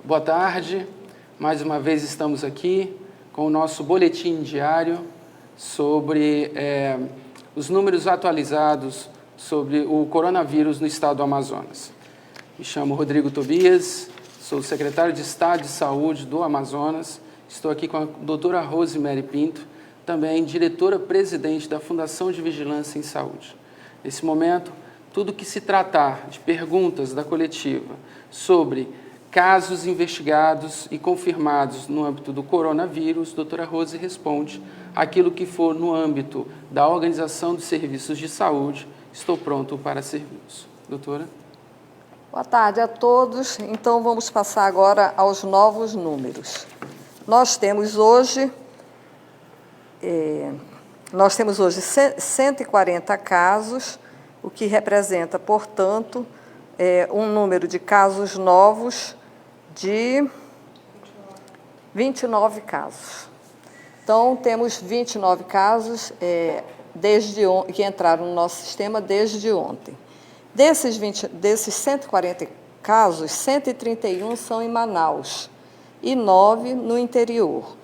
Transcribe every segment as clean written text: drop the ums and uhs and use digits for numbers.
Boa tarde, mais uma vez estamos aqui com o nosso boletim diário sobre os números atualizados sobre o coronavírus no estado do Amazonas. Me chamo Rodrigo Tobias, sou secretário de Estado de Saúde do Amazonas, estou aqui com a doutora Rosemary Pinto, também diretora-presidente da Fundação de Vigilância em Saúde. Nesse momento, tudo que se tratar de perguntas da coletiva sobre casos investigados e confirmados no âmbito do coronavírus, doutora Rose responde aquilo que for no âmbito da Organização dos Serviços de Saúde. Estou pronto para servi-los. Doutora. Boa tarde a todos. Então, vamos passar agora aos novos números. Nós temos hoje 140 casos, o que representa, portanto, um número de casos novos de 29 casos. Então, temos 29 casos que entraram no nosso sistema desde ontem. Desses 140 casos, 131 são em Manaus e 9 no interior.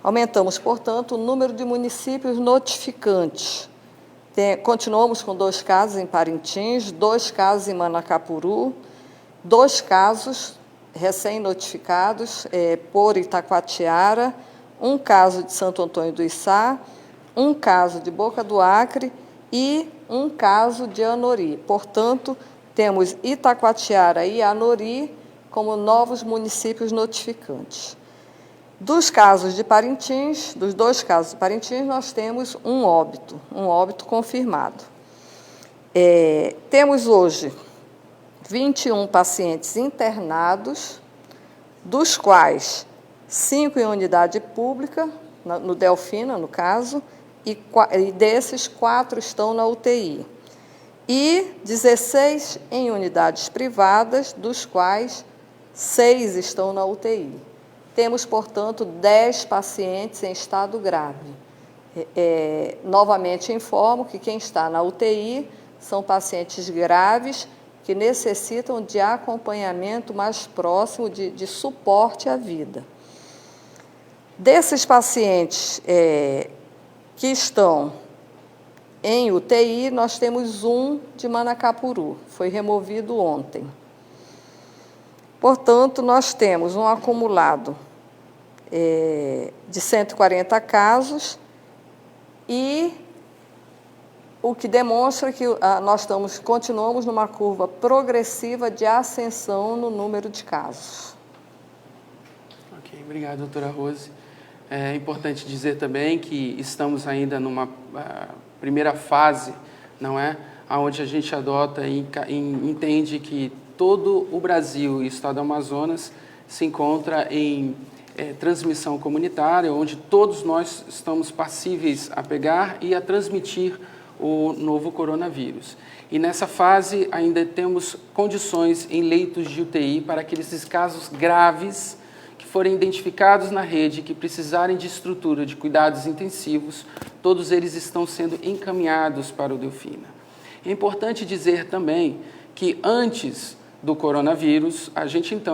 Aumentamos, portanto, o número de municípios notificantes. Continuamos com 2 casos em Parintins, 2 casos em Manacapuru, 2 casos recém-notificados por Itacoatiara, 1 caso de Santo Antônio do Içá, 1 caso de Boca do Acre e 1 caso de Anori. Portanto, temos Itacoatiara e Anori como novos municípios notificantes. Dos casos de Parintins, dos 2 casos de Parintins, nós temos um óbito confirmado. Temos hoje 21 pacientes internados, dos quais 5 em unidade pública, no Delfina, no caso, e desses 4 estão na UTI. E 16 em unidades privadas, dos quais 6 estão na UTI. Temos, portanto, 10 pacientes em estado grave. Novamente informo que quem está na UTI são pacientes graves que necessitam de acompanhamento mais próximo, de suporte à vida. Desses pacientes que estão em UTI, nós temos 1 de Manacapuru, foi removido ontem. Portanto, nós temos um acumulado de 140 casos e o que demonstra que nós continuamos numa curva progressiva de ascensão no número de casos. Ok, obrigado, doutora Rose. É importante dizer também que estamos ainda numa primeira fase, não é? Onde a gente adota e entende que todo o Brasil e o estado do Amazonas se encontra em transmissão comunitária, onde todos nós estamos passíveis a pegar e a transmitir o novo coronavírus. E nessa fase ainda temos condições em leitos de UTI para aqueles casos graves que forem identificados na rede, que precisarem de estrutura de cuidados intensivos, todos eles estão sendo encaminhados para o Delfina. É importante dizer também que antes do coronavírus,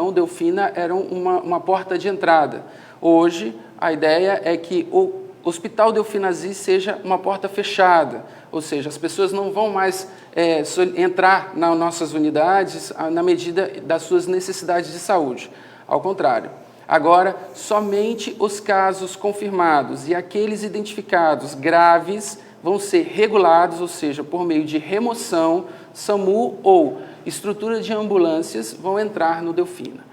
o Delfina era uma porta de entrada. Hoje, a ideia é que o Hospital Delfina Aziz seja uma porta fechada, ou seja, as pessoas não vão mais entrar nas nossas unidades na medida das suas necessidades de saúde. Ao contrário, agora, somente os casos confirmados e aqueles identificados graves vão ser regulados, ou seja, por meio de remoção, SAMU ou estrutura de ambulâncias vão entrar no Delfina.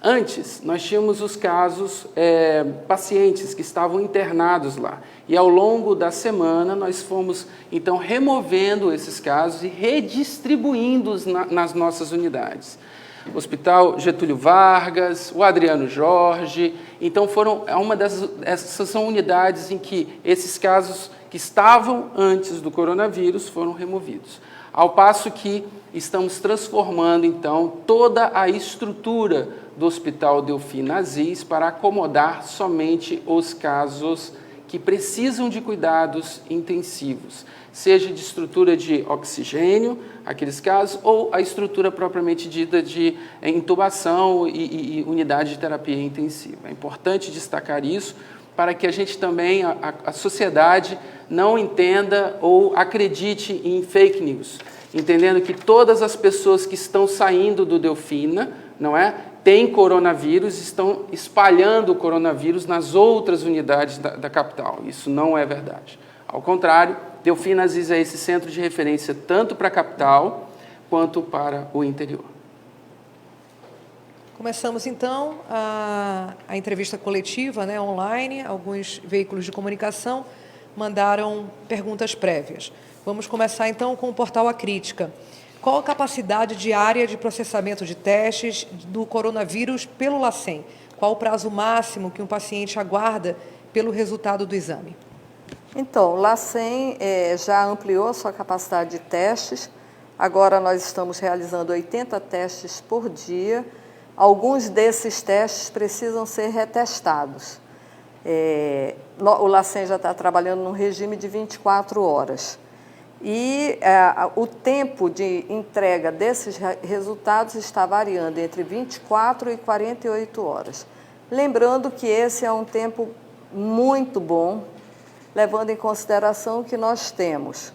Antes, nós tínhamos os casos, pacientes que estavam internados lá. E ao longo da semana, nós fomos, então, removendo esses casos e redistribuindo-os nas nossas unidades. Hospital Getúlio Vargas, o Adriano Jorge. Então, essas são unidades em que esses casos que estavam antes do coronavírus foram removidos. Ao passo que estamos transformando, então, toda a estrutura do Hospital Delfina Aziz para acomodar somente os casos que precisam de cuidados intensivos, seja de estrutura de oxigênio, aqueles casos, ou a estrutura propriamente dita de intubação e unidade de terapia intensiva. É importante destacar isso para que a gente também, a sociedade, não entenda ou acredite em fake news, entendendo que todas as pessoas que estão saindo do Delfina, não é, têm coronavírus, estão espalhando o coronavírus nas outras unidades da capital. Isso não é verdade. Ao contrário, Delfina Aziz é esse centro de referência tanto para a capital quanto para o interior. Começamos, então, a entrevista coletiva, né, online. Alguns veículos de comunicação mandaram perguntas prévias. Vamos começar, então, com o portal A Crítica. Qual a capacidade diária de processamento de testes do coronavírus pelo LACEN? Qual o prazo máximo que um paciente aguarda pelo resultado do exame? Então, o LACEN já ampliou a sua capacidade de testes. Agora nós estamos realizando 80 testes por dia. Alguns desses testes precisam ser retestados. O LACEN já está trabalhando num regime de 24 horas. E o tempo de entrega desses resultados está variando entre 24 e 48 horas. Lembrando que esse é um tempo muito bom, levando em consideração que nós temos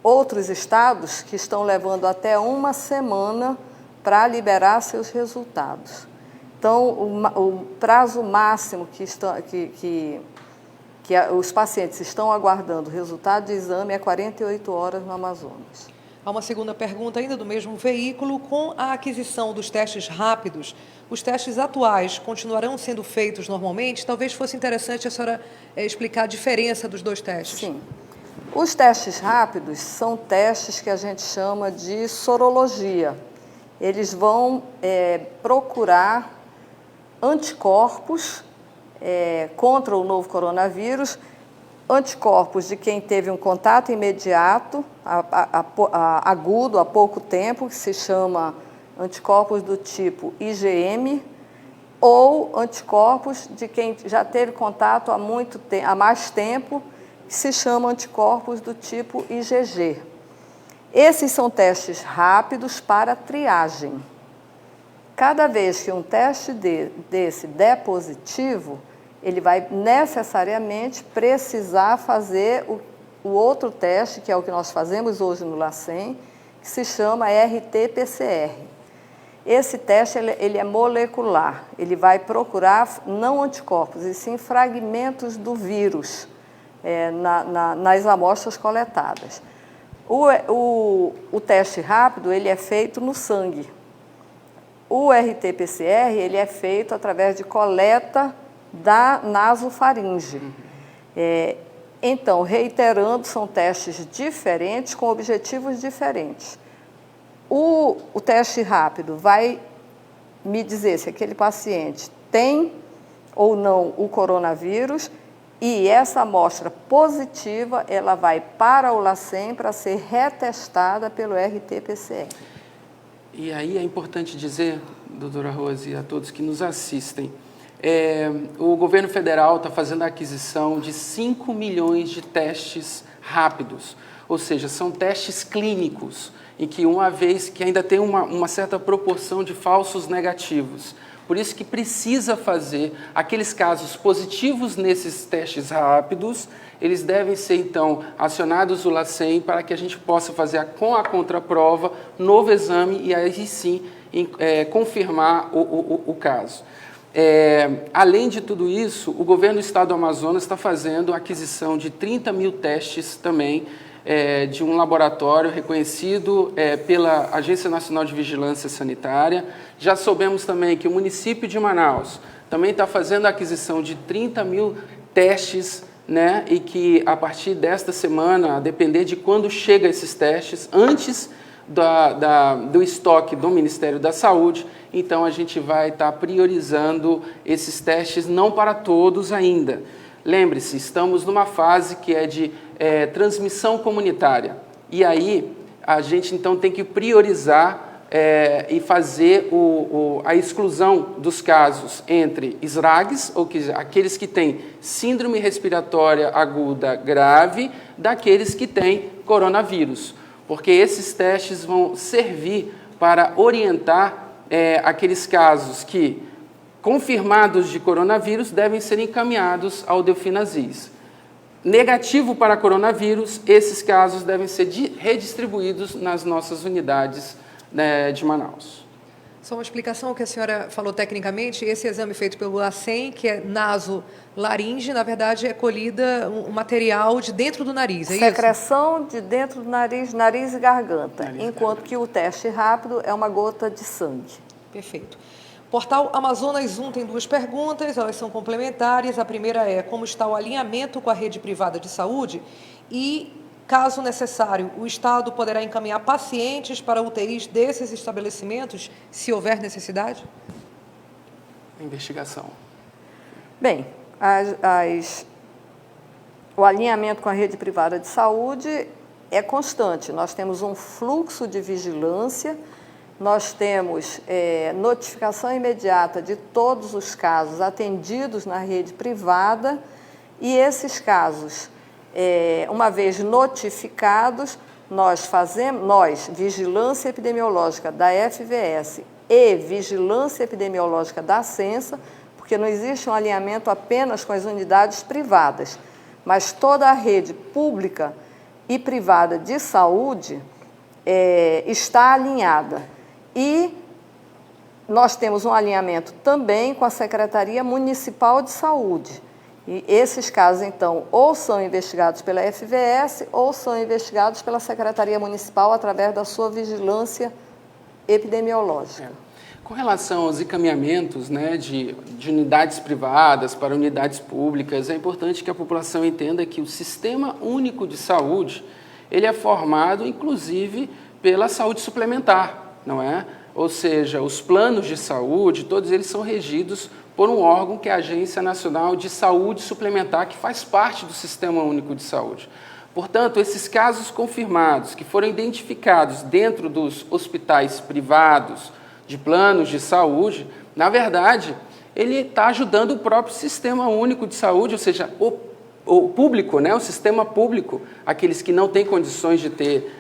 outros estados que estão levando até uma semana para liberar seus resultados. Então, o prazo máximo que os pacientes estão aguardando o resultado de exame é 48 horas no Amazonas. Há uma segunda pergunta ainda do mesmo veículo. Com a aquisição dos testes rápidos, os testes atuais continuarão sendo feitos normalmente? Talvez fosse interessante a senhora explicar a diferença dos dois testes. Sim. Os testes rápidos são testes que a gente chama de sorologia. Eles vão procurar anticorpos contra o novo coronavírus, anticorpos de quem teve um contato imediato, agudo, há pouco tempo, que se chama anticorpos do tipo IgM, ou anticorpos de quem já teve contato há mais tempo, que se chama anticorpos do tipo IgG. Esses são testes rápidos para triagem. Cada vez que um teste desse der positivo, ele vai necessariamente precisar fazer o outro teste, que é o que nós fazemos hoje no LACEN, que se chama RT-PCR. Esse teste ele é molecular, ele vai procurar não anticorpos, e sim fragmentos do vírus nas amostras coletadas. O teste rápido ele é feito no sangue. O RT-PCR ele é feito através de coleta da nasofaringe. Então, reiterando, são testes diferentes com objetivos diferentes. O teste rápido vai me dizer se aquele paciente tem ou não o coronavírus, e essa amostra positiva ela vai para o LACEN para ser retestada pelo RT-PCR. E aí é importante dizer, doutora Rose, e a todos que nos assistem, o governo federal está fazendo a aquisição de 5 milhões de testes rápidos, ou seja, são testes clínicos, em que uma vez que ainda tem uma certa proporção de falsos negativos. Por isso que precisa fazer aqueles casos positivos nesses testes rápidos, eles devem ser, então, acionados o LACEN para que a gente possa fazer com a contraprova, novo exame e aí sim confirmar o caso. Além de tudo isso, o governo do estado do Amazonas está fazendo a aquisição de 30 mil testes também de um laboratório reconhecido pela Agência Nacional de Vigilância Sanitária. Já soubemos também que o município de Manaus também está fazendo a aquisição de 30 mil testes, né, e que a partir desta semana, a depender de quando chegam esses testes, antes do estoque do Ministério da Saúde, então a gente vai estar priorizando esses testes, não para todos ainda. Lembre-se, estamos numa fase que é de transmissão comunitária. E aí, a gente então tem que priorizar e fazer a exclusão dos casos entre SRAGs, ou aqueles que têm síndrome respiratória aguda grave, daqueles que têm coronavírus, porque esses testes vão servir para orientar aqueles casos que, confirmados de coronavírus, devem ser encaminhados ao Delfinazis. Negativo para coronavírus, esses casos devem ser redistribuídos nas nossas unidades de Manaus. Só uma explicação que a senhora falou tecnicamente, esse exame feito pelo LACEN, que é naso-laringe, na verdade é colhida um material de dentro do nariz, é isso? Secreção de dentro do nariz, nariz e garganta, enquanto que o teste rápido é uma gota de sangue. Perfeito. Portal Amazonas 1 tem 2 perguntas, elas são complementares. A primeira é: como está o alinhamento com a rede privada de saúde? E, caso necessário, o Estado poderá encaminhar pacientes para UTIs desses estabelecimentos, se houver necessidade? Investigação. Bem, o alinhamento com a rede privada de saúde é constante. Nós temos um fluxo de vigilância, nós temos notificação imediata de todos os casos atendidos na rede privada, e esses casos, uma vez notificados, nós, Vigilância Epidemiológica da FVS e Vigilância Epidemiológica da Censa, porque não existe um alinhamento apenas com as unidades privadas, mas toda a rede pública e privada de saúde está alinhada. E nós temos um alinhamento também com a Secretaria Municipal de Saúde. E esses casos, então, ou são investigados pela FVS ou são investigados pela Secretaria Municipal através da sua vigilância epidemiológica. Com relação aos encaminhamentos, de unidades privadas para unidades públicas, é importante que a população entenda que o Sistema Único de Saúde, ele é formado, inclusive, pela saúde suplementar, não é? Ou seja, os planos de saúde, todos eles são regidos por um órgão que é a Agência Nacional de Saúde Suplementar, que faz parte do Sistema Único de Saúde. Portanto, esses casos confirmados, que foram identificados dentro dos hospitais privados de planos de saúde, na verdade, ele está ajudando o próprio Sistema Único de Saúde, ou seja, o público, o sistema público, aqueles que não têm condições de ter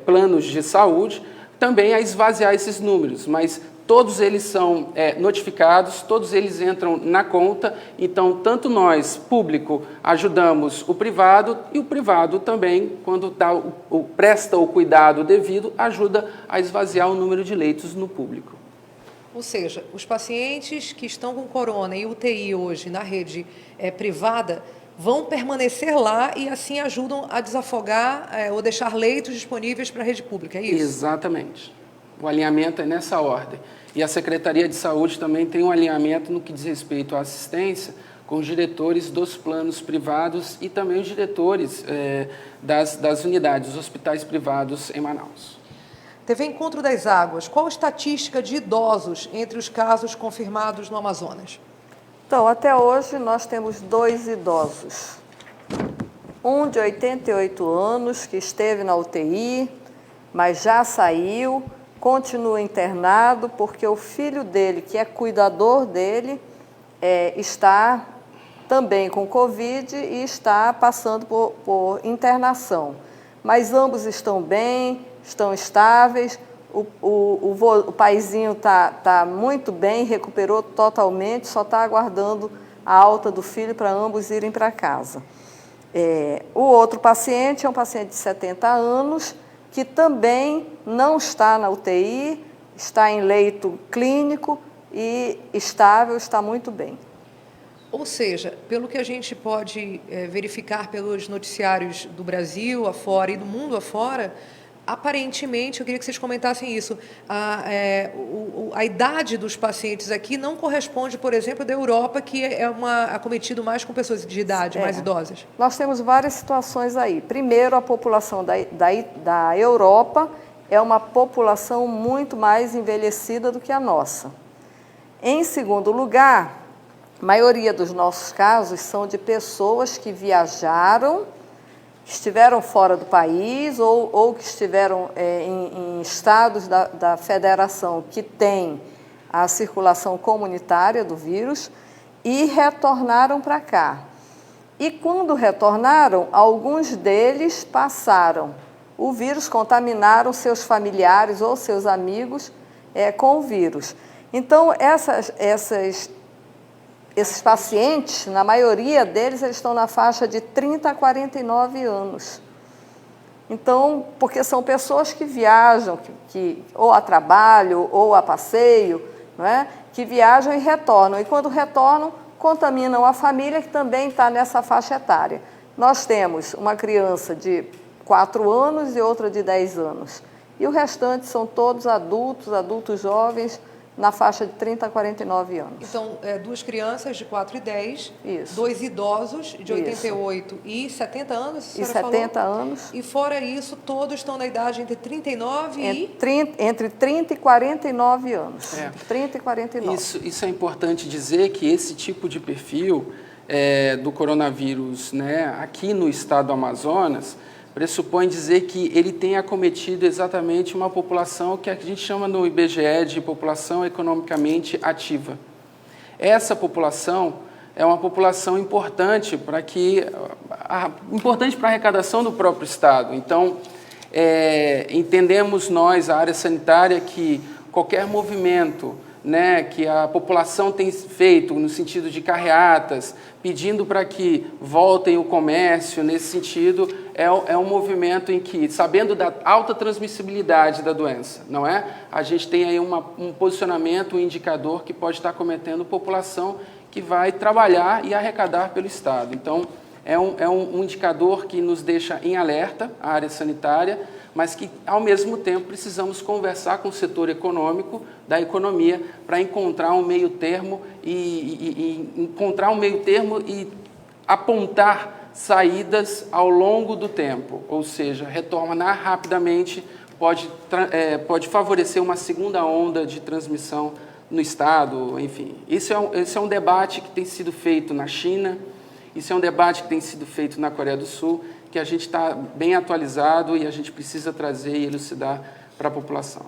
planos de saúde, também a esvaziar esses números, mas todos eles são notificados, todos eles entram na conta, então tanto nós, público, ajudamos o privado, e o privado também, quando presta o cuidado devido, ajuda a esvaziar o número de leitos no público. Ou seja, os pacientes que estão com corona e UTI hoje na rede privada vão permanecer lá e assim ajudam a desafogar ou deixar leitos disponíveis para a rede pública, é isso? Exatamente. O alinhamento é nessa ordem. E a Secretaria de Saúde também tem um alinhamento no que diz respeito à assistência com os diretores dos planos privados e também os diretores das unidades, dos hospitais privados em Manaus. TV Encontro das Águas, qual a estatística de idosos entre os casos confirmados no Amazonas? Então, até hoje nós temos 2 idosos. Um de 88 anos que esteve na UTI, mas já saiu, continua internado porque o filho dele, que é cuidador dele, está também com Covid e está passando por internação. Mas ambos estão bem, estão estáveis. O paizinho está muito bem, recuperou totalmente, só está aguardando a alta do filho para ambos irem para casa. O outro paciente é um paciente de 70 anos, que também não está na UTI, está em leito clínico e estável, está muito bem. Ou seja, pelo que a gente pode verificar pelos noticiários do Brasil afora e do mundo afora, aparentemente, eu queria que vocês comentassem isso, a idade dos pacientes aqui não corresponde, por exemplo, da Europa, que é acometido mais com pessoas de idade, mais idosas. Nós temos várias situações aí. Primeiro, a população da Europa é uma população muito mais envelhecida do que a nossa. Em segundo lugar, a maioria dos nossos casos são de pessoas que viajaram estiveram fora do país ou que estiveram em estados da federação que tem a circulação comunitária do vírus e retornaram para cá. E quando retornaram, alguns deles passaram o vírus, contaminaram seus familiares ou seus amigos com o vírus. Então, esses pacientes, na maioria deles, eles estão na faixa de 30 a 49 anos. Então, porque são pessoas que viajam, que ou a trabalho ou a passeio, não é? Que viajam e retornam. E quando retornam, contaminam a família, que também está nessa faixa etária. Nós temos uma criança de 4 anos e outra de 10 anos. E o restante são todos adultos jovens, na faixa de 30 a 49 anos. Então, 2 crianças de 4 e 10, Isso. 2 idosos de 88 e 70 anos, a senhora falou? 70 anos. E fora isso, todos estão na idade entre 39 e... Entre 30 e 49 anos. 30 e 49. Isso é importante dizer, que esse tipo de perfil do coronavírus, né, aqui no estado do Amazonas, pressupõe dizer que ele tem acometido exatamente uma população que a gente chama no IBGE de população economicamente ativa. Essa população é uma população importante para a arrecadação do próprio Estado. Então, entendemos nós, a área sanitária, que qualquer movimento, né, que a população tem feito no sentido de carreatas, pedindo para que voltem o comércio, nesse sentido, é um movimento em que, sabendo da alta transmissibilidade da doença, não é? A gente tem aí um posicionamento, um indicador que pode estar cometendo população que vai trabalhar e arrecadar pelo Estado. Então, é um indicador que nos deixa em alerta, a área sanitária, mas que, ao mesmo tempo, precisamos conversar com o setor econômico, da economia, para encontrar um meio termo e apontar saídas ao longo do tempo, ou seja, retornar rapidamente pode favorecer uma segunda onda de transmissão no Estado, enfim. Esse é um debate que tem sido feito na China, isso é um debate que tem sido feito na Coreia do Sul, que a gente está bem atualizado e a gente precisa trazer e elucidar para a população.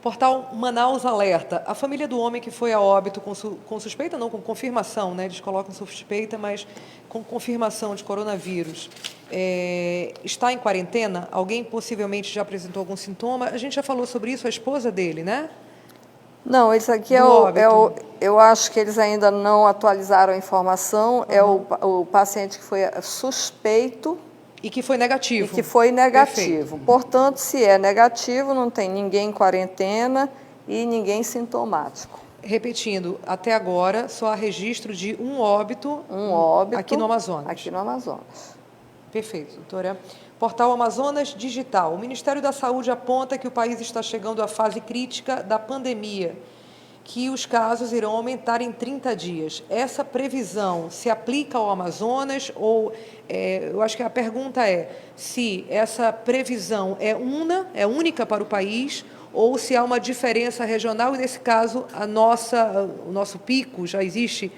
Portal Manaus Alerta. A família do homem que foi a óbito com suspeita, não, com confirmação, né? Eles colocam suspeita, mas com confirmação de coronavírus, está em quarentena? Alguém possivelmente já apresentou algum sintoma? A gente já falou sobre isso, a esposa dele, né? Não, isso aqui eu acho que eles ainda não atualizaram a informação. Uhum. É o paciente que foi suspeito. E que foi negativo. E que foi negativo. Perfeito. Portanto, se é negativo, não tem ninguém em quarentena e ninguém sintomático. Repetindo, até agora só há registro de um óbito aqui no Amazonas. Aqui no Amazonas. Perfeito, doutora. Portal Amazonas Digital. O Ministério da Saúde aponta que o país está chegando à fase crítica da pandemia, que os casos irão aumentar em 30 dias. Essa previsão se aplica ao Amazonas ou, eu acho que a pergunta é se essa previsão é única para o país ou se há uma diferença regional e, nesse caso, o nosso pico, já existe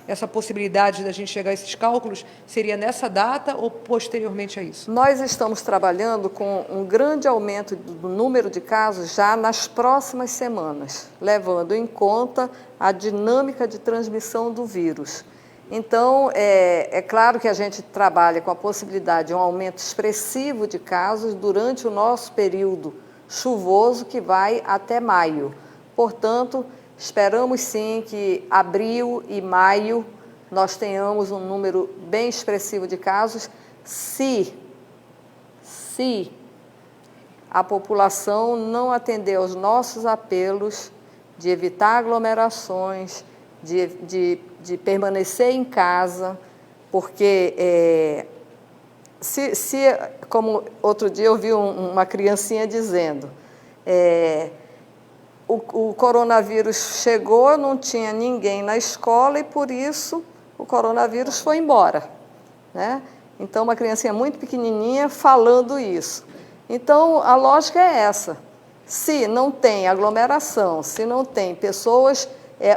essa possibilidade da gente chegar a esses cálculos, seria nessa data ou posteriormente a isso? Nós estamos trabalhando com um grande aumento do número de casos já nas próximas semanas, levando em conta a dinâmica de transmissão do vírus. Então, é claro que a gente trabalha com a possibilidade de um aumento expressivo de casos durante o nosso período chuvoso, que vai até maio. Portanto, esperamos sim que abril e maio nós tenhamos um número bem expressivo de casos, se a população não atender aos nossos apelos de evitar aglomerações, de permanecer em casa, porque como outro dia eu vi uma criancinha dizendo, o coronavírus chegou, não tinha ninguém na escola e, por isso, o coronavírus foi embora, né? Então, uma criancinha muito pequenininha falando isso. Então, a lógica é essa. Se não tem aglomeração, se não tem pessoas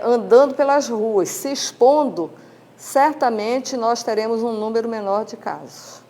andando pelas ruas, se expondo, certamente nós teremos um número menor de casos.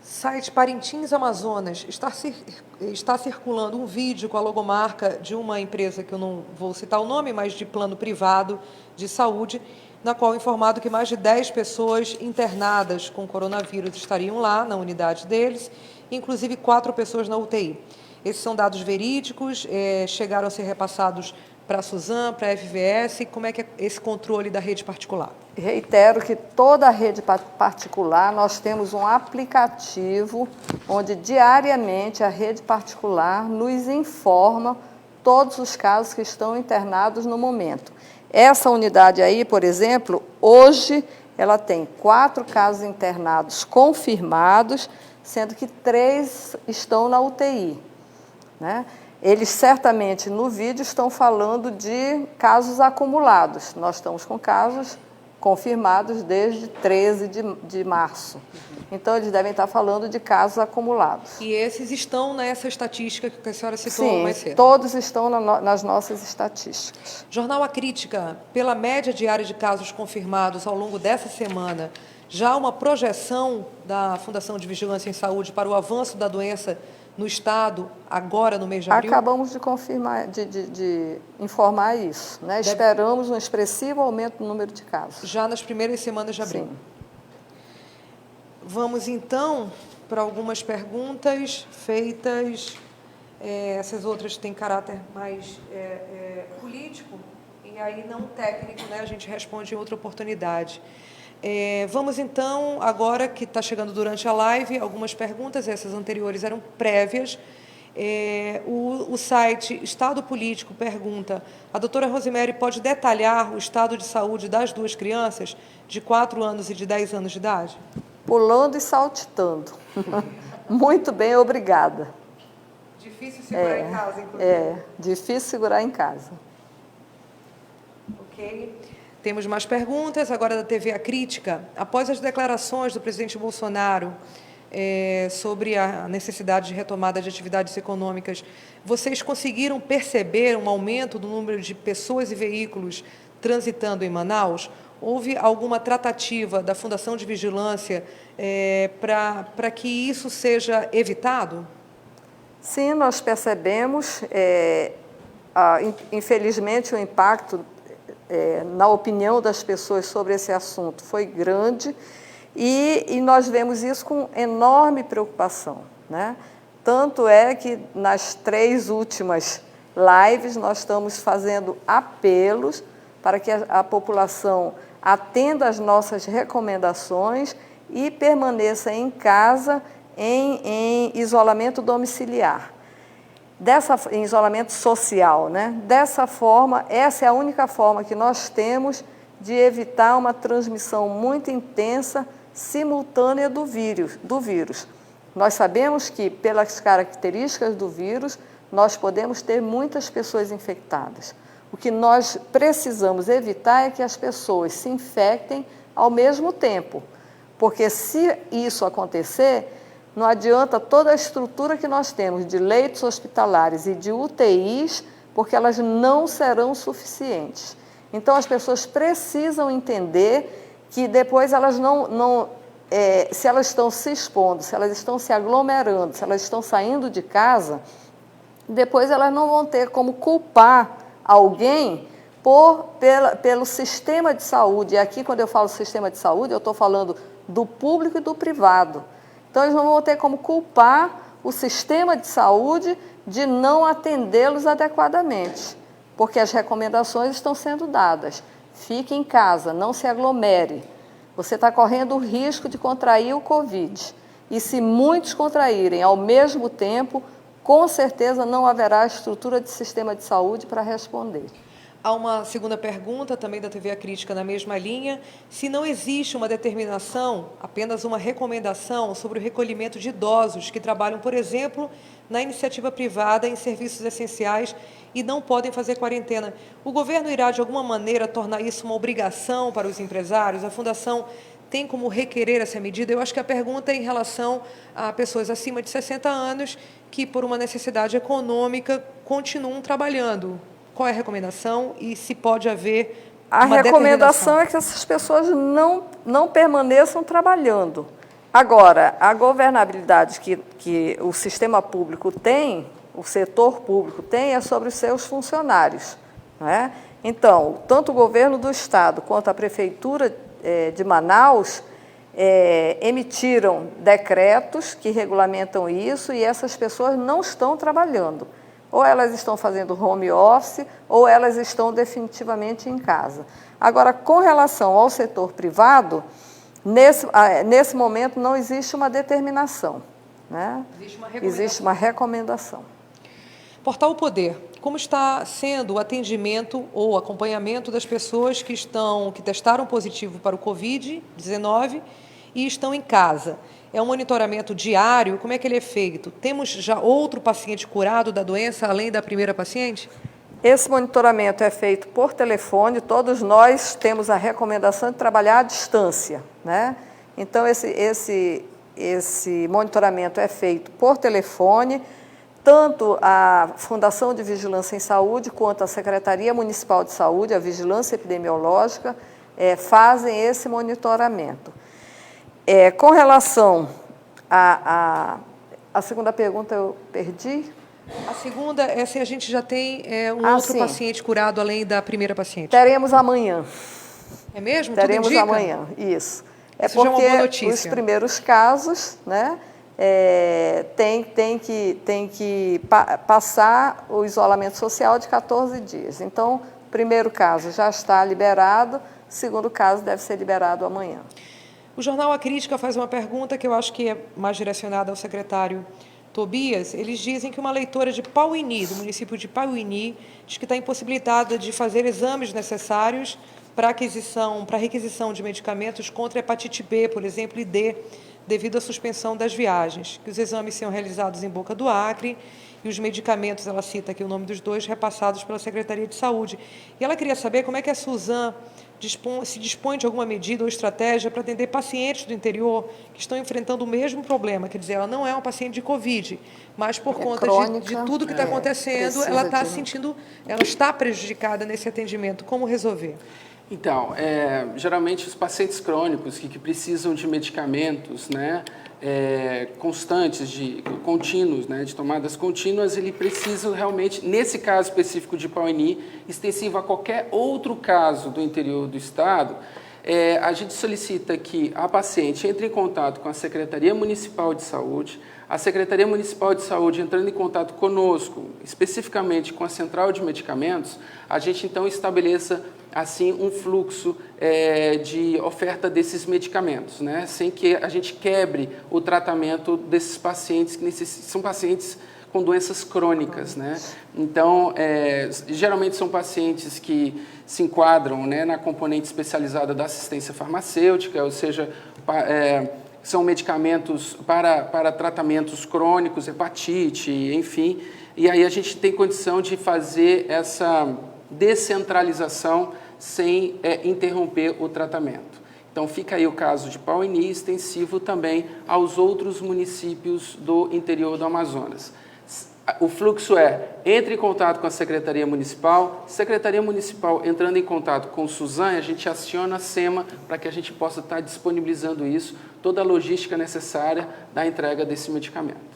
Site Parintins Amazonas, está circulando um vídeo com a logomarca de uma empresa que eu não vou citar o nome, mas de plano privado de saúde, na qual é informado que mais de 10 pessoas internadas com coronavírus estariam lá, na unidade deles, inclusive 4 pessoas na UTI. Esses são dados verídicos, chegaram a ser repassados para a Suzam, para a FVS. Como é que é esse controle da rede particular? Reitero que toda a rede particular, nós temos um aplicativo onde diariamente a rede particular nos informa todos os casos que estão internados no momento. Essa unidade aí, por exemplo, hoje ela tem 4 casos internados confirmados, sendo que 3 estão na UTI, né? Eles certamente no vídeo estão falando de casos acumulados. Nós estamos com casos confirmados desde 13 de março. Então, eles devem estar falando de casos acumulados. E esses estão nessa estatística que a senhora citou mais cedo? Sim, todos estão nas nossas estatísticas. Jornal A Crítica, pela média diária de casos confirmados ao longo dessa semana, já há uma projeção da Fundação de Vigilância em Saúde para o avanço da doença no Estado, agora no mês de abril? Acabamos de confirmar, de informar isso, né? Esperamos um expressivo aumento no número de casos. Já nas primeiras semanas de abril. Sim. Vamos, então, para algumas perguntas feitas. Essas outras têm caráter mais político e aí não técnico, né? A gente responde em outra oportunidade. Vamos, então, agora que está chegando durante a live, algumas perguntas, essas anteriores eram prévias. O site Estado Político pergunta: a doutora Rosemary pode detalhar o estado de saúde das 2 crianças, de 4 anos e de 10 anos de idade? Pulando e saltitando. Muito bem, obrigada. Difícil segurar em casa, inclusive. Difícil segurar em casa. Ok. Temos mais perguntas, agora da TV A Crítica. Após as declarações do presidente Bolsonaro sobre a necessidade de retomada de atividades econômicas, vocês conseguiram perceber um aumento do número de pessoas e veículos transitando em Manaus? Houve alguma tratativa da Fundação de Vigilância para que isso seja evitado? Sim, nós percebemos. Infelizmente, o impacto na opinião das pessoas sobre esse assunto foi grande e nós vemos isso com enorme preocupação, né? Tanto é que nas 3 últimas lives nós estamos fazendo apelos para que a população atenda às nossas recomendações e permaneça em casa em isolamento domiciliar. Em isolamento social, né? Dessa forma, essa é a única forma que nós temos de evitar uma transmissão muito intensa, simultânea do vírus. Nós sabemos que, pelas características do vírus, nós podemos ter muitas pessoas infectadas. O que nós precisamos evitar é que as pessoas se infectem ao mesmo tempo, porque se isso acontecer, não adianta toda a estrutura que nós temos de leitos hospitalares e de UTIs, porque elas não serão suficientes. Então, as pessoas precisam entender que depois elas se elas estão se expondo, se elas estão se aglomerando, se elas estão saindo de casa, depois elas não vão ter como culpar alguém pelo sistema de saúde. E aqui, quando eu falo sistema de saúde, eu estou falando do público e do privado. Então, eles não vão ter como culpar o sistema de saúde de não atendê-los adequadamente, porque as recomendações estão sendo dadas. Fique em casa, não se aglomere. Você está correndo o risco de contrair o Covid. E se muitos contraírem ao mesmo tempo, com certeza não haverá estrutura de sistema de saúde para responder. Há uma segunda pergunta, também da TV A Crítica, na mesma linha. Se não existe uma determinação, apenas uma recomendação sobre o recolhimento de idosos que trabalham, por exemplo, na iniciativa privada em serviços essenciais e não podem fazer quarentena, o governo irá, de alguma maneira, tornar isso uma obrigação para os empresários? A Fundação tem como requerer essa medida? Eu acho que a pergunta é em relação a pessoas acima de 60 anos que, por uma necessidade econômica, continuam trabalhando. Qual é a recomendação e se pode haver uma recomendação é que essas pessoas não permaneçam trabalhando. Agora, a governabilidade que o sistema público tem, o setor público tem, é sobre os seus funcionários, não é? Então, tanto o governo do Estado quanto a Prefeitura de Manaus emitiram decretos que regulamentam isso e essas pessoas não estão trabalhando. Ou elas estão fazendo home office ou elas estão definitivamente em casa. Agora, com relação ao setor privado, nesse momento não existe uma determinação, né? Existe uma recomendação. Portal Poder, como está sendo o atendimento ou acompanhamento das pessoas que testaram positivo para o Covid-19 e estão em casa? É um monitoramento diário? Como é que ele é feito? Temos já outro paciente curado da doença, além da primeira paciente? Esse monitoramento é feito por telefone, todos nós temos a recomendação de trabalhar à distância, né? Então, esse monitoramento é feito por telefone, tanto a Fundação de Vigilância em Saúde quanto a Secretaria Municipal de Saúde, a Vigilância Epidemiológica, fazem esse monitoramento. Com relação à segunda pergunta, eu perdi. A segunda é se a gente já tem outro paciente curado além da primeira paciente. Teremos amanhã. É mesmo? Teremos Tudo indica? amanhã, isso. Isso já é uma boa porque notícia. os primeiros casos, né, tem que passar o isolamento social de 14 dias. Então, o primeiro caso já está liberado, o segundo caso deve ser liberado amanhã. O jornal A Crítica faz uma pergunta que eu acho que é mais direcionada ao secretário Tobias. Eles dizem que uma leitora de Pauini, do município de Pauini, diz que está impossibilitada de fazer exames necessários para requisição de medicamentos contra a hepatite B, por exemplo, e D, devido à suspensão das viagens, que os exames são realizados em Boca do Acre e os medicamentos, ela cita aqui o nome dos dois, repassados pela Secretaria de Saúde. E ela queria saber como é que a Suzan se dispõe de alguma medida ou estratégia para atender pacientes do interior que estão enfrentando o mesmo problema. Quer dizer, ela não é uma paciente de Covid, mas por conta de tudo que está acontecendo, ela está ela está prejudicada nesse atendimento. Como resolver? Então, geralmente os pacientes crônicos que precisam de medicamentos, né, constantes, contínuos, né, de tomadas contínuas, ele precisa realmente, nesse caso específico de Pauini, extensivo a qualquer outro caso do interior do estado, a gente solicita que a paciente entre em contato com a Secretaria Municipal de Saúde, a Secretaria Municipal de Saúde entrando em contato conosco, especificamente com a Central de Medicamentos, a gente então estabeleça assim um fluxo de oferta desses medicamentos, né? Sem que a gente quebre o tratamento desses pacientes que são pacientes com doenças crônicas, né? Então, geralmente são pacientes que se enquadram, né, na componente especializada da assistência farmacêutica, ou seja, são medicamentos para tratamentos crônicos, hepatite, enfim, e aí a gente tem condição de fazer essa descentralização sem interromper o tratamento. Então, fica aí o caso de Pauini, extensivo também aos outros municípios do interior do Amazonas. O fluxo entre em contato com a Secretaria Municipal entrando em contato com o Suzan, a gente aciona a SEMA para que a gente possa estar disponibilizando isso, toda a logística necessária da entrega desse medicamento.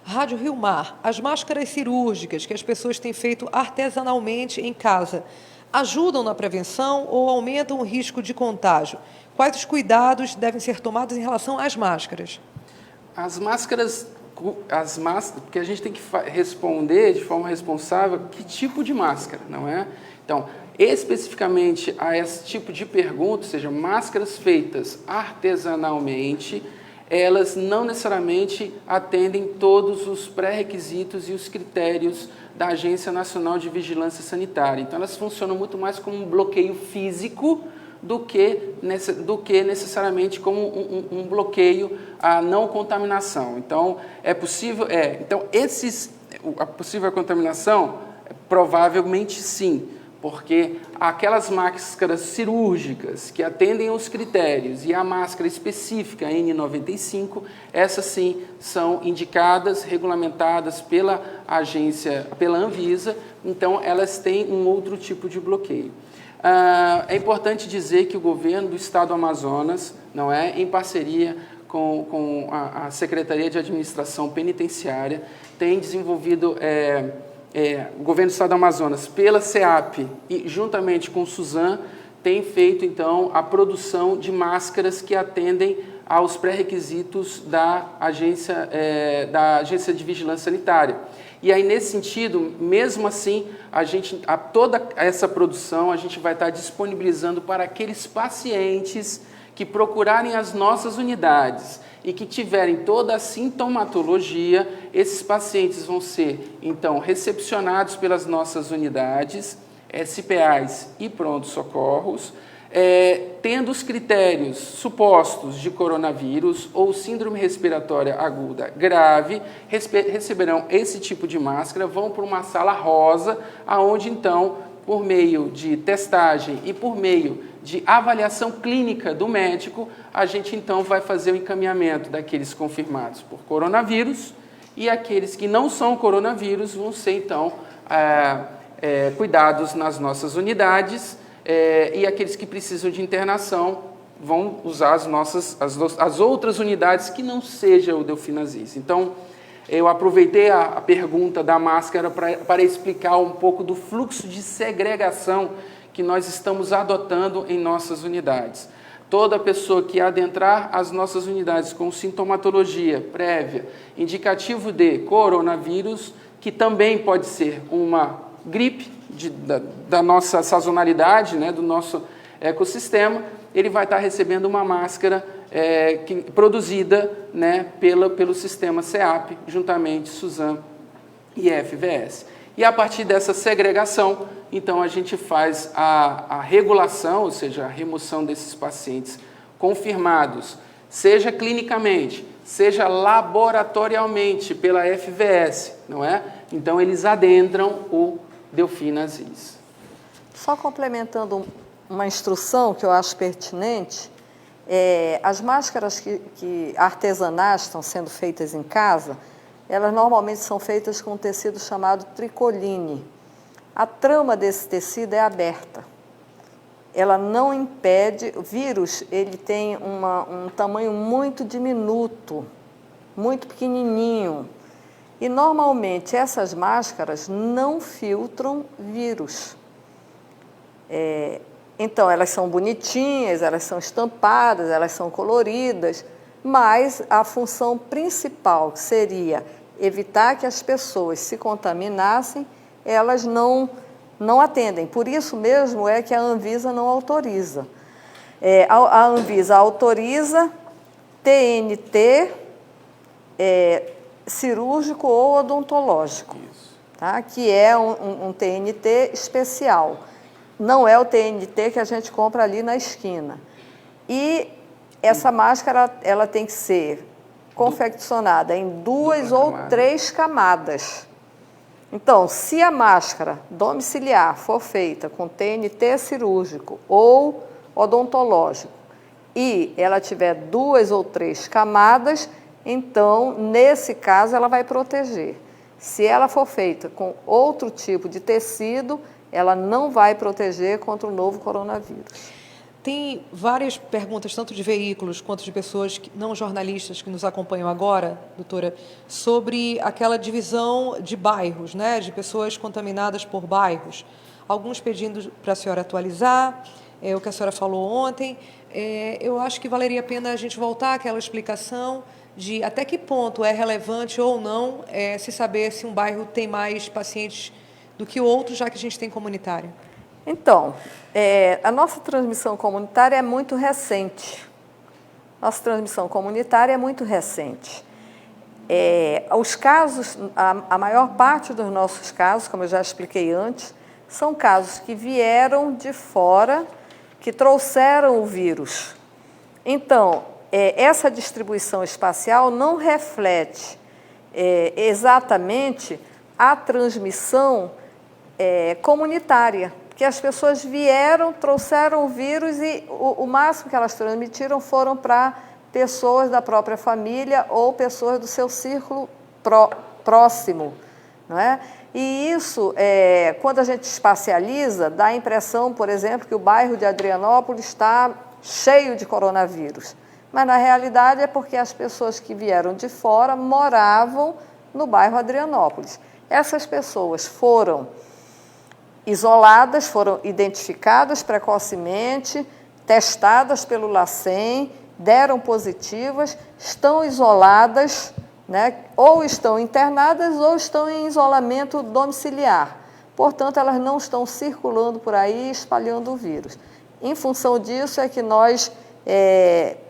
Rádio Rio Mar, as máscaras cirúrgicas que as pessoas têm feito artesanalmente em casa, ajudam na prevenção ou aumentam o risco de contágio? Quais os cuidados devem ser tomados em relação às máscaras? As máscaras, porque a gente tem que responder de forma responsável que tipo de máscara, não é? Então, especificamente a esse tipo de pergunta, ou seja, máscaras feitas artesanalmente, elas não necessariamente atendem todos os pré-requisitos e os critérios da Agência Nacional de Vigilância Sanitária. Então, elas funcionam muito mais como um bloqueio físico do que necessariamente como um bloqueio à não contaminação. Então, é possível... Então, a possível contaminação, provavelmente sim, porque aquelas máscaras cirúrgicas que atendem aos critérios e a máscara específica N95, essas sim são indicadas, regulamentadas pela agência, pela Anvisa, então elas têm um outro tipo de bloqueio. É importante dizer que o governo do estado do Amazonas, em parceria com a Secretaria de Administração Penitenciária, tem desenvolvido, o Governo do Estado do Amazonas, pela SEAP e juntamente com o SUSAM, tem feito, então, a produção de máscaras que atendem aos pré-requisitos da Agência de Vigilância Sanitária. E aí, nesse sentido, mesmo assim, toda essa produção a gente vai estar disponibilizando para aqueles pacientes que procurarem as nossas unidades e que tiverem toda a sintomatologia. Esses pacientes vão ser, então, recepcionados pelas nossas unidades, SPAs e pronto-socorros, tendo os critérios supostos de coronavírus ou síndrome respiratória aguda grave, receberão esse tipo de máscara, vão para uma sala rosa, aonde então, por meio de testagem e por meio de avaliação clínica do médico, a gente então vai fazer o encaminhamento daqueles confirmados por coronavírus, e aqueles que não são coronavírus vão ser então cuidados nas nossas unidades, e aqueles que precisam de internação vão usar as outras unidades que não seja o Delfinazis. Então, eu aproveitei a pergunta da máscara para explicar um pouco do fluxo de segregação que nós estamos adotando em nossas unidades. Toda pessoa que adentrar as nossas unidades com sintomatologia prévia, indicativo de coronavírus, que também pode ser uma gripe da nossa sazonalidade, né, do nosso ecossistema, ele vai estar recebendo uma máscara produzida, né, pelo sistema SEAP, juntamente SUSAM e FVS. E a partir dessa segregação, então a gente faz a regulação, ou seja, a remoção desses pacientes confirmados, seja clinicamente, seja laboratorialmente pela FVS, não é? Então eles adentram o Delfinazis. Só complementando uma instrução que eu acho pertinente, as máscaras que artesanais estão sendo feitas em casa, elas normalmente são feitas com um tecido chamado tricoline. A trama desse tecido é aberta. Ela não impede. O vírus, ele tem um tamanho muito diminuto, muito pequenininho. E, normalmente, essas máscaras não filtram vírus. Então, elas são bonitinhas, elas são estampadas, elas são coloridas, mas a função principal seria evitar que as pessoas se contaminassem, elas não atendem. Por isso mesmo é que a Anvisa não autoriza. A Anvisa autoriza TNT cirúrgico ou odontológico, tá? Que é um TNT especial. Não é o TNT que a gente compra ali na esquina. E essa máscara, ela tem que ser confeccionada em 2 ou 3 camadas. Então, se a máscara domiciliar for feita com TNT cirúrgico ou odontológico e ela tiver 2 ou 3 camadas, então, nesse caso, ela vai proteger. Se ela for feita com outro tipo de tecido, ela não vai proteger contra o novo coronavírus. Tem várias perguntas, tanto de veículos quanto de pessoas não jornalistas que nos acompanham agora, doutora, sobre aquela divisão de bairros, né, de pessoas contaminadas por bairros. Alguns pedindo para a senhora atualizar, o que a senhora falou ontem. Eu acho que valeria a pena a gente voltar àquela explicação de até que ponto é relevante ou não se saber se um bairro tem mais pacientes do que outro, já que a gente tem comunitário. Então, a nossa transmissão comunitária é muito recente. Nossa transmissão comunitária é muito recente. Os casos, a maior parte dos nossos casos, como eu já expliquei antes, são casos que vieram de fora, que trouxeram o vírus. Então, essa distribuição espacial não reflete exatamente a transmissão comunitária, que as pessoas vieram, trouxeram o vírus e o máximo que elas transmitiram foram para pessoas da própria família ou pessoas do seu círculo próximo, não é? E isso, quando a gente espacializa, dá a impressão, por exemplo, que o bairro de Adrianópolis está cheio de coronavírus. mas na realidade é porque as pessoas que vieram de fora moravam no bairro Adrianópolis. Essas pessoas foram isoladas, foram identificadas precocemente, testadas pelo LACEN, deram positivas, estão isoladas, né, ou estão internadas ou estão em isolamento domiciliar. Portanto, elas não estão circulando por aí espalhando o vírus. Em função disso é que nós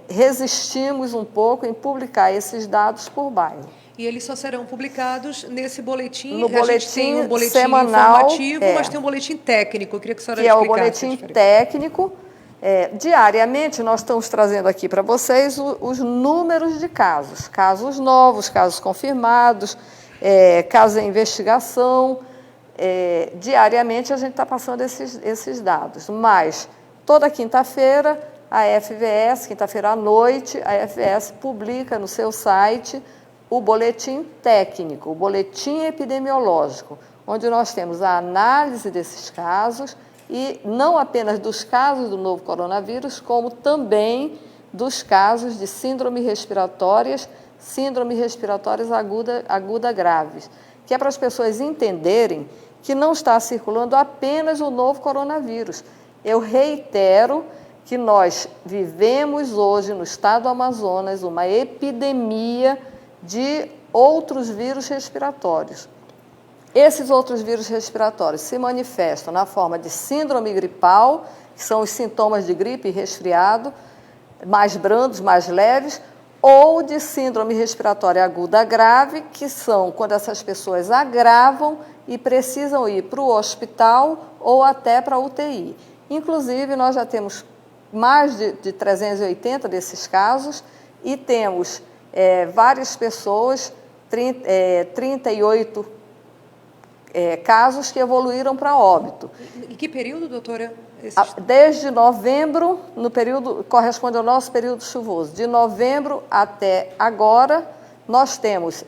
resistimos um pouco em publicar esses dados por bairro. E eles só serão publicados nesse boletim. No a gente tem um boletim semanal, informativo, mas tem um boletim técnico. Eu queria que a senhora explicasse. Que é o boletim técnico. Diariamente, nós estamos trazendo aqui para vocês os números de casos. Casos novos, casos confirmados, casos em investigação. Diariamente, a gente está passando esses dados. Mas, toda quinta-feira, a FVS, quinta-feira à noite, a FVS publica no seu site o boletim técnico, o boletim epidemiológico, onde nós temos a análise desses casos e não apenas dos casos do novo coronavírus, como também dos casos de síndromes respiratórias aguda graves, que é para as pessoas entenderem que não está circulando apenas o novo coronavírus. Eu reitero que nós vivemos hoje no estado do Amazonas uma epidemia de outros vírus respiratórios. Esses outros vírus respiratórios se manifestam na forma de síndrome gripal, que são os sintomas de gripe e resfriado, mais brandos, mais leves, ou de síndrome respiratória aguda grave, que são quando essas pessoas agravam e precisam ir para o hospital ou até para a UTI. Inclusive, nós já temos mais de 380 desses casos e temos várias pessoas, 38 casos que evoluíram para óbito. Em que período, doutora? Desde novembro, no período, corresponde ao nosso período chuvoso. De novembro até agora, nós temos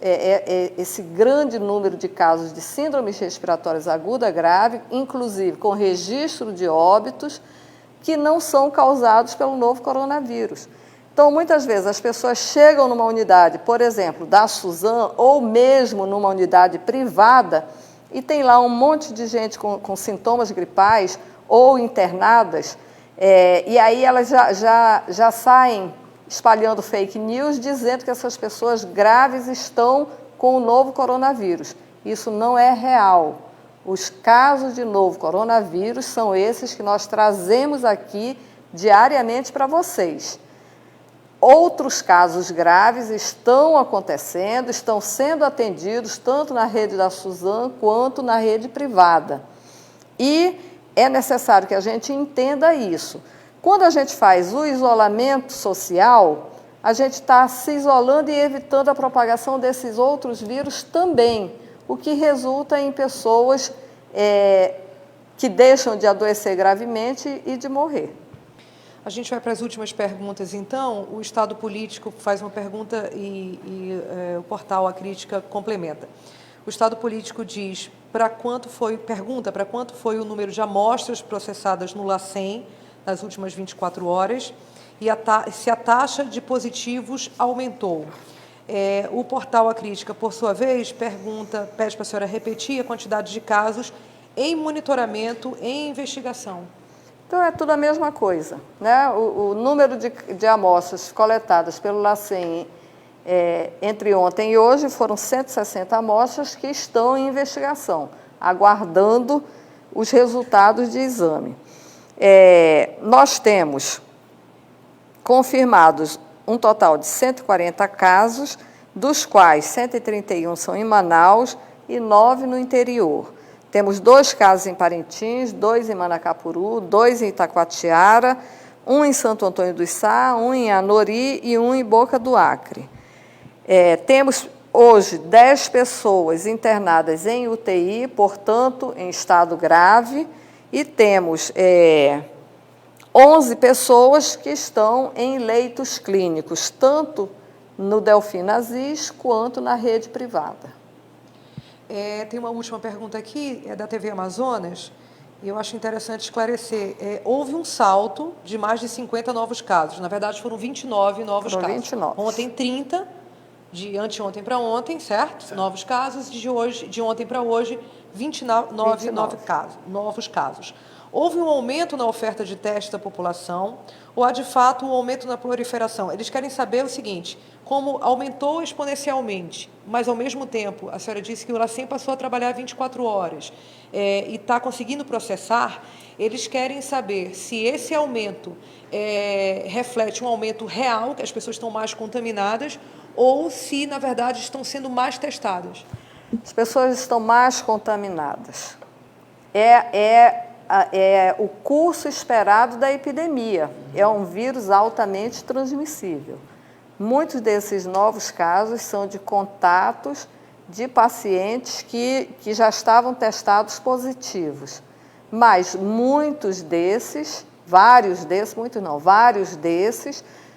esse grande número de casos de síndromes respiratórias aguda grave, inclusive com registro de óbitos, que não são causados pelo novo coronavírus. Então, muitas vezes, as pessoas chegam numa unidade, por exemplo, da Suzam, ou mesmo numa unidade privada, e tem lá um monte de gente com sintomas gripais ou internadas, e aí elas já saem espalhando fake news, dizendo que essas pessoas graves estão com o novo coronavírus. Isso não é real. Os casos de novo coronavírus são esses que nós trazemos aqui diariamente para vocês. Outros casos graves estão acontecendo, estão sendo atendidos tanto na rede da Suzam quanto na rede privada. E é necessário que a gente entenda isso. Quando a gente faz o isolamento social, a gente está se isolando e evitando a propagação desses outros vírus também, o que resulta em pessoas que deixam de adoecer gravemente e de morrer. A gente vai para as últimas perguntas, então. O Estado Político faz uma pergunta e o portal A Crítica complementa. O Estado Político diz pergunta para quanto foi o número de amostras processadas no LACEN nas últimas 24 horas e se a taxa de positivos aumentou. O portal A Crítica, por sua vez, pede para a senhora repetir a quantidade de casos em monitoramento, em investigação. Então, é tudo a mesma coisa, né? O número de amostras coletadas pelo LACEN entre ontem e hoje foram 160 amostras que estão em investigação, aguardando os resultados de exame. Nós temos confirmados um total de 140 casos, dos quais 131 são em Manaus e 9 no interior. Temos 2 casos em Parintins, 2 em Manacapuru, 2 em Itacoatiara, 1 em Santo Antônio do Içá, 1 em Anori e 1 em Boca do Acre. Temos hoje 10 pessoas internadas em UTI, portanto, em estado grave, e temos 11 pessoas que estão em leitos clínicos, tanto no Delfim Aziz quanto na rede privada. Tem uma última pergunta aqui, é da TV Amazonas, e eu acho interessante esclarecer, houve um salto de mais de 50 novos casos. Na verdade, foram 29 novos casos. 29. Ontem, 30, de anteontem para ontem, certo? Novos casos, e de ontem para hoje, 29 novos casos. Houve um aumento na oferta de testes da população ou há, de fato, um aumento na proliferação? Eles querem saber o seguinte, como aumentou exponencialmente, mas, ao mesmo tempo, a senhora disse que o LACEN passou a trabalhar 24 horas e está conseguindo processar, eles querem saber se esse aumento reflete um aumento real, que as pessoas estão mais contaminadas, ou se, na verdade, estão sendo mais testadas. As pessoas estão mais contaminadas. É o curso esperado da epidemia. É um vírus altamente transmissível. Muitos desses novos casos são de contatos de pacientes que já estavam testados positivos. Mas vários desses,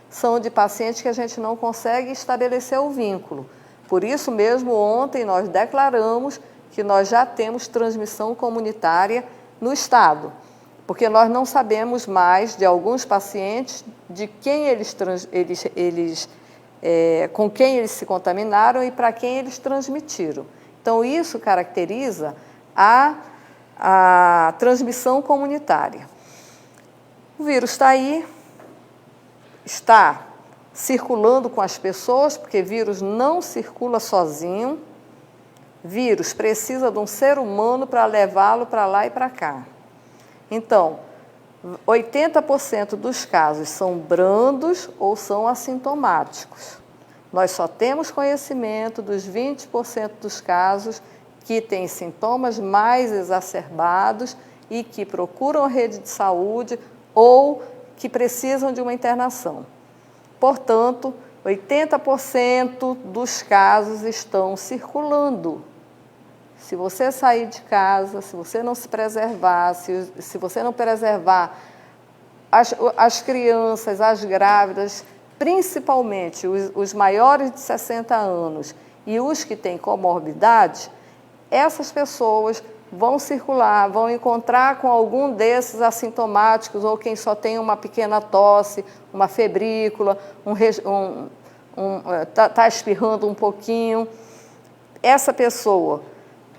são de pacientes que a gente não consegue estabelecer o vínculo. Por isso mesmo, ontem nós declaramos que nós já temos transmissão comunitária no Estado, porque nós não sabemos mais de alguns pacientes de quem com quem eles se contaminaram e para quem eles transmitiram. Então, isso caracteriza a transmissão comunitária. O vírus está aí, está circulando com as pessoas, porque vírus não circula sozinho. Vírus precisa de um ser humano para levá-lo para lá e para cá. Então, 80% dos casos são brandos ou são assintomáticos. Nós só temos conhecimento dos 20% dos casos que têm sintomas mais exacerbados e que procuram a rede de saúde ou que precisam de uma internação. Portanto, 80% dos casos estão circulando. Se você sair de casa, se você não se preservar, se você não preservar as crianças, as grávidas, principalmente os maiores de 60 anos e os que têm comorbidade, essas pessoas vão circular, vão encontrar com algum desses assintomáticos ou quem só tem uma pequena tosse, uma febrícula, está espirrando um pouquinho. Essa pessoa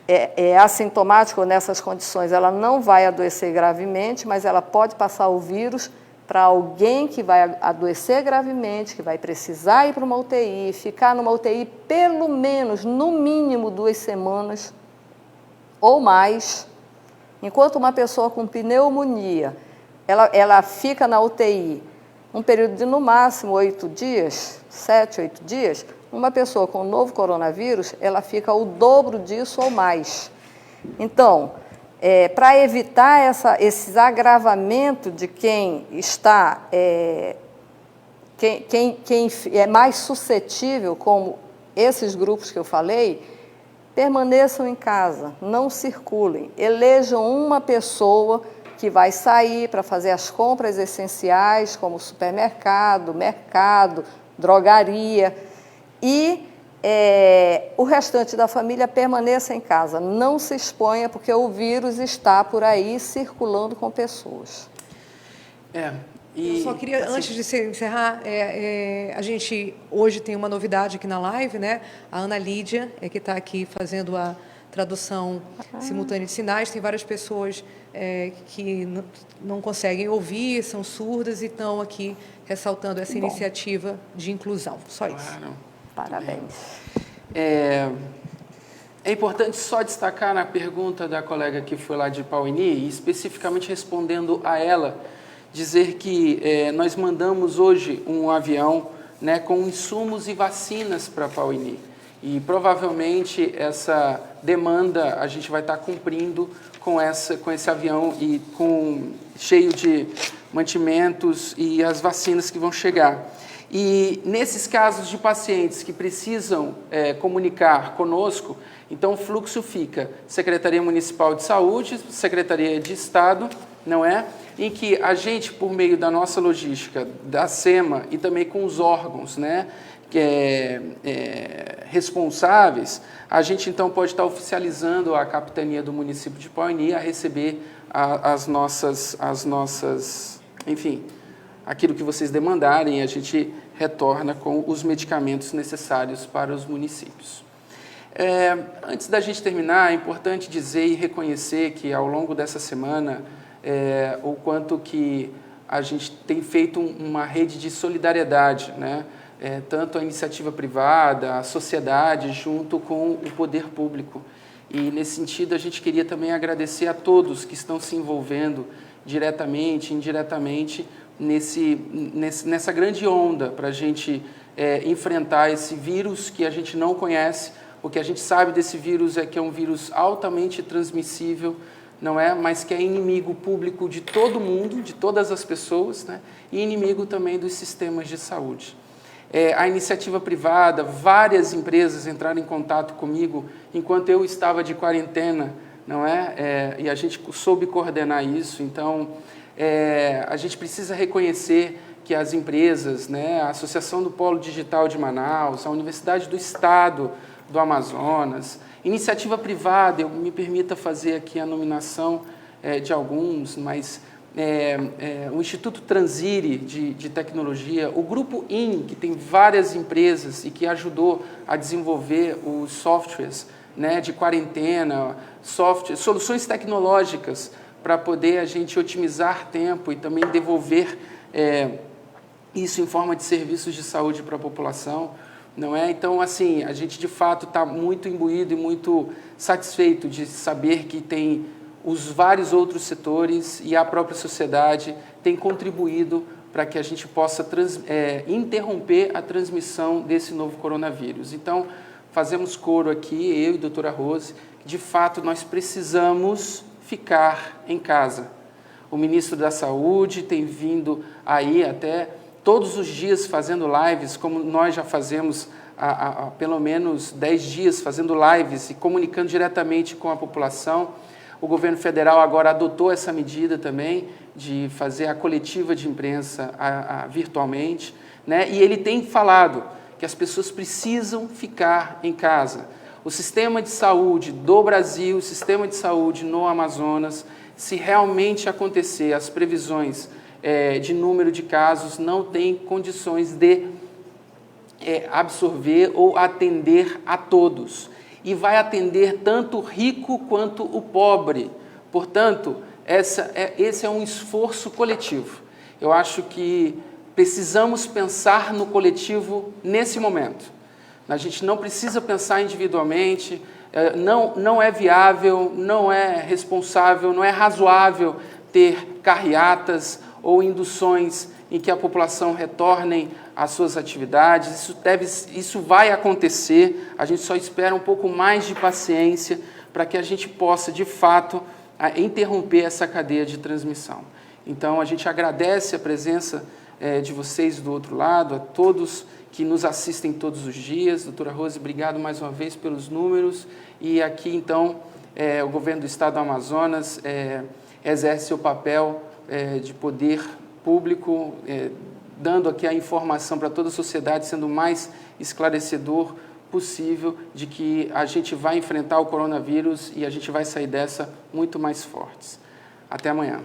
é assintomática ou nessas condições, ela não vai adoecer gravemente, mas ela pode passar o vírus para alguém que vai adoecer gravemente, que vai precisar ir para uma UTI, ficar numa UTI pelo menos, no mínimo, 2 semanas ou mais. Enquanto uma pessoa com pneumonia, ela fica na UTI um período de, no máximo, 8 dias, 7, 8 dias, uma pessoa com o novo coronavírus, ela fica o dobro disso ou mais. Então, para evitar esses agravamentos de quem está, quem é mais suscetível, como esses grupos que eu falei, permaneçam em casa, não circulem, elejam uma pessoa que vai sair para fazer as compras essenciais, como supermercado, mercado, drogaria, e o restante da família permaneça em casa, não se exponha, porque o vírus está por aí circulando com pessoas. Eu só queria, assim, antes de encerrar, a gente hoje tem uma novidade aqui na live, né? A Ana Lídia que está aqui fazendo a tradução simultânea de sinais. Tem várias pessoas que não conseguem ouvir, são surdas e estão aqui ressaltando essa iniciativa de inclusão. Só isso. Claro. Parabéns. É importante só destacar na pergunta da colega que foi lá de Pauini, e especificamente respondendo a ela, dizer que nós mandamos hoje um avião, né, com insumos e vacinas para Pauini. E provavelmente essa demanda a gente vai estar cumprindo com esse avião e cheio de mantimentos e as vacinas que vão chegar. E nesses casos de pacientes que precisam comunicar conosco, então o fluxo fica Secretaria Municipal de Saúde, Secretaria de Estado, não é? Em que a gente, por meio da nossa logística, da SEMA e também com os órgãos, né, responsáveis, a gente então pode estar oficializando a capitania do município de Pauani a receber as nossas, enfim, aquilo que vocês demandarem, a gente retorna com os medicamentos necessários para os municípios. Antes da gente terminar, é importante dizer e reconhecer que ao longo dessa semana, o quanto que a gente tem feito uma rede de solidariedade, né? Tanto a iniciativa privada, a sociedade, junto com o poder público. E, nesse sentido, a gente queria também agradecer a todos que estão se envolvendo diretamente, indiretamente, nessa grande onda para a gente enfrentar esse vírus que a gente não conhece. O que a gente sabe desse vírus é que é um vírus altamente transmissível, não é? Mas que é inimigo público de todo mundo, de todas as pessoas, né? E inimigo também dos sistemas de saúde. A iniciativa privada, várias empresas entraram em contato comigo enquanto eu estava de quarentena, não é? E a gente soube coordenar isso. Então, a gente precisa reconhecer que as empresas, né, a Associação do Polo Digital de Manaus, a Universidade do Estado do Amazonas, iniciativa privada, eu me permita fazer aqui a nominação de alguns, mas o Instituto Transire de Tecnologia, o Grupo IN, que tem várias empresas e que ajudou a desenvolver os softwares, né, de quarentena, soluções tecnológicas para poder a gente otimizar tempo e também devolver isso em forma de serviços de saúde para a população, não é? Então, assim, a gente de fato está muito imbuído e muito satisfeito de saber que tem os vários outros setores e a própria sociedade tem contribuído para que a gente possa interromper a transmissão desse novo coronavírus. Então, fazemos coro aqui, eu e a doutora Rose, que de fato nós precisamos ficar em casa. O ministro da Saúde tem vindo aí até todos os dias fazendo lives, como nós já fazemos há pelo menos 10 dias, fazendo lives e comunicando diretamente com a população. O governo federal agora adotou essa medida também de fazer a coletiva de imprensa virtualmente, né? E ele tem falado que as pessoas precisam ficar em casa. O sistema de saúde do Brasil, o sistema de saúde no Amazonas, se realmente acontecer as previsões de número de casos, não tem condições de absorver ou atender a todos. E vai atender tanto o rico quanto o pobre. Portanto, esse é um esforço coletivo. Eu acho que precisamos pensar no coletivo nesse momento. A gente não precisa pensar individualmente, não é viável, não é responsável, não é razoável ter carreatas ou induções em que a população retornem às suas atividades. Isso vai acontecer, a gente só espera um pouco mais de paciência para que a gente possa, de fato, interromper essa cadeia de transmissão. Então, a gente agradece a presença de vocês do outro lado, a todos que nos assistem todos os dias. Doutora Rose, obrigado mais uma vez pelos números. E aqui, então, o governo do Estado do Amazonas exerce seu papel de poder público, dando aqui a informação para toda a sociedade, sendo o mais esclarecedor possível de que a gente vai enfrentar o coronavírus e a gente vai sair dessa muito mais fortes. Até amanhã.